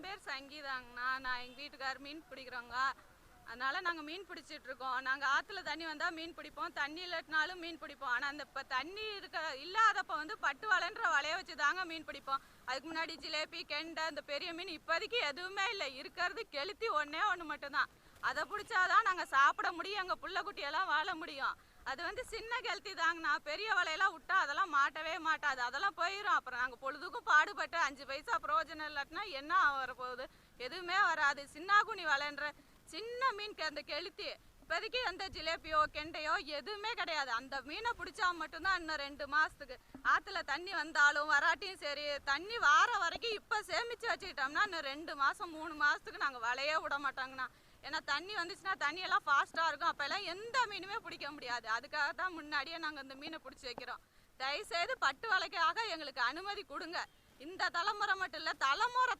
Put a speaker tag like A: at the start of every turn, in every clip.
A: பேர் சங்கீதாங்கண்ணா. நான் எங்கள் வீட்டுக்கார் மீன் பிடிக்கிறோங்க. அதனால் நாங்கள் மீன் பிடிச்சிட்ருக்கோம். நாங்கள் ஆற்றுல தண்ணி வந்தால் மீன் பிடிப்போம், தண்ணி இல்லட்டினாலும் மீன் பிடிப்போம். ஆனால் அந்த இப்போ தண்ணி இல்லாதப்போ வந்து பட்டு வலைன்ற வலையை வச்சு தாங்க மீன் பிடிப்போம். அதுக்கு முன்னாடி ஜிலேபி, கெண்டை, இந்த பெரிய மீன் இப்போதைக்கு எதுவுமே இல்லை. இருக்கிறது கெளுத்தி ஒன்றே ஒன்று மட்டும்தான். அதை பிடிச்சாதான் நாங்கள் சாப்பிட முடியும், எங்கள் புள்ள குட்டியெல்லாம் வாழ முடியும். அது வந்து சின்ன கெளுத்தி தாங்கண்ணா. பெரிய வலையெல்லாம் விட்டா அதெல்லாம் மாட்டவே மாட்டாது, அதெல்லாம் போயிடும். அப்புறம் நாங்கள் பொழுதுக்கும் பாடுபட்டு 5 பைசா பிரயோஜனம் இல்லாட்டினா என்ன வரப்போகுது? எதுவுமே வராது. சின்னாகுனி வலைன்ற சின்ன மீன் அந்த கெளுத்தி இப்போதைக்கு எந்த ஜிலேபியோ கெண்டையோ எதுவுமே கிடையாது. அந்த மீனை பிடிச்சா மட்டும்தான் இன்னும் 2 மாதத்துக்கு ஆற்றுல தண்ணி வந்தாலும் வராட்டியும் சரி, தண்ணி வார வரைக்கும் இப்போ சேமித்து வச்சுக்கிட்டோம்னா இன்னும் 2 மாதம் 3 மாதத்துக்கு நாங்கள் வலையே விட மாட்டோங்கண்ணா. ஏன்னா தண்ணி வந்துச்சுன்னா தண்ணியெல்லாம் ஃபாஸ்ட்டாக இருக்கும். அப்போல்லாம் எந்த மீனுமே பிடிக்க முடியாது. அதுக்காக தான் முன்னாடியே நாங்கள் இந்த மீனை பிடிச்சி வைக்கிறோம். தயவுசெய்து பட்டு வலைக்காக எங்களுக்கு அனுமதி கொடுங்க. இந்த தலைமுறை மட்டும் இல்லை,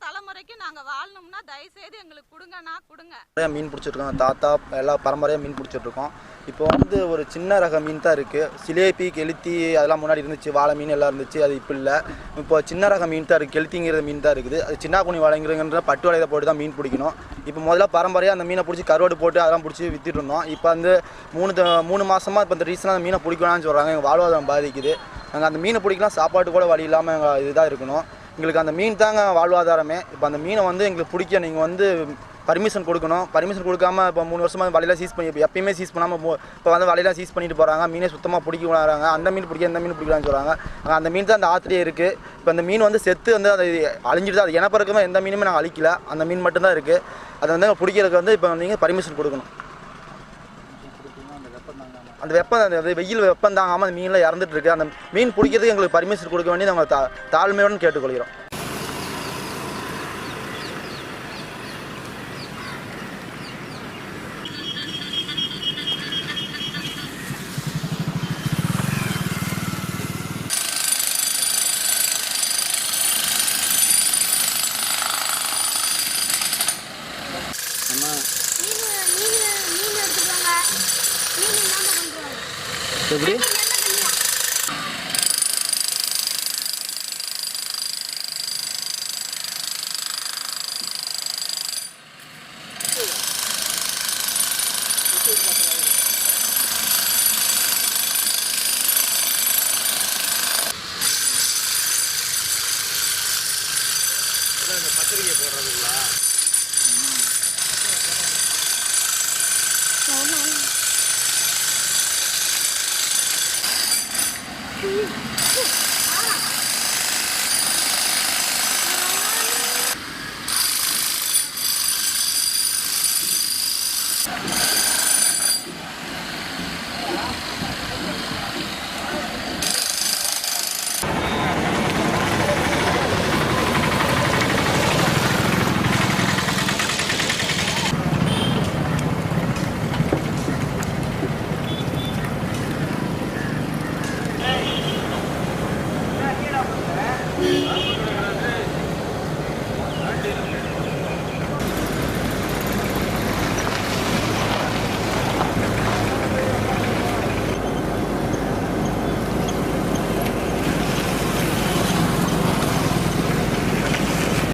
A: தலைமுறைக்கு நாங்கள் வாழணும்னா தயவுசெய்து எங்களுக்கு கொடுங்கண்ணா, கொடுங்க.
B: மீன் பிடிச்சிட்ருக்கோம், தாத்தா எல்லாம் பரம்பரையாக மீன் பிடிச்சிட்ருக்கோம். இப்போ வந்து ஒரு சின்ன ரக மீன் தான் இருக்குது. சிலேபி, கெளுத்தி அதெல்லாம் முன்னாடி இருந்துச்சு, வாழை மீன் எல்லாம் இருந்துச்சு. அது இப்போ இல்லை. இப்போ சின்ன ரக மீன் தான் இருக்குது, கெளுத்திங்கிற மீன் தான் இருக்குது. அது சின்னாகுனி வலைங்கிற பட்டு வலையில் போட்டு தான் மீன் பிடிக்கணும். இப்போ முதல்ல பரம்பரையாக அந்த மீனை பிடிச்சி கருவாடு போட்டு அதெல்லாம் பிடிச்சி விற்றுட்டு இருந்தோம். இப்போ வந்து 3 மாதமாக இப்போ இந்த ரீசனாக அந்த மீனை பிடிக்கணும்னு சொல்கிறாங்க. எங்கள் வாழ்வாதாரம் பாதிக்குது. நாங்கள் அந்த மீனை பிடிக்கலாம், சாப்பாட்டு கூட வழி இல்லாமல் எங்கள் இதுதான் இருக்கணும். எங்களுக்கு அந்த மீன் தாங்க வாழ்வாதாரமே. இப்போ அந்த மீனை வந்து எங்களுக்கு பிடிக்க நீங்கள் வந்து பர்மிஷன் கொடுக்கணும். பர்மிஷன் கொடுக்காம இப்போ 3 வருஷமாக வலையெல்லாம் சீஸ் பண்ணி, இப்போ எப்பயுமே சீஸ் பண்ணாமல் இப்போ வந்து வலையெல்லாம் சீஸ் பண்ணிட்டு போகிறாங்க. மீனை சுத்தமாக பிடிக்க வராங்க. அந்த மீன் பிடிக்க இந்த மீன் பிடிக்கலான்னு சொல்கிறாங்க. அந்த மீன் தான் அந்த ஆற்றுலேயே இருக்குது. இப்போ அந்த மீன் வந்து செத்து வந்து அது அழிஞ்சிட்டு தான். அது இனப்பெருக்கமாக எந்த மீனுமே நாங்கள் அழிக்கல, அந்த மீன் மட்டும்தான் இருக்குது. அதை வந்து பிடிக்கிறதுக்கு வந்து இப்போ நீங்கள் பர்மிஷன் கொடுக்கணும். அந்த வெப்பம், அந்த வெயில் வெப்பம் தாங்காமல் அந்த மீனில் இறந்துட்டு இருக்குது. அந்த மீன் பிடிக்கிறதுக்கு எங்களுக்கு பர்மிஷன் கொடுக்க வேண்டியது நாங்கள் தாழ்மையுடன் கேட்டுக்கொள்கிறோம். எப்படி பத்திரிகை போடுறது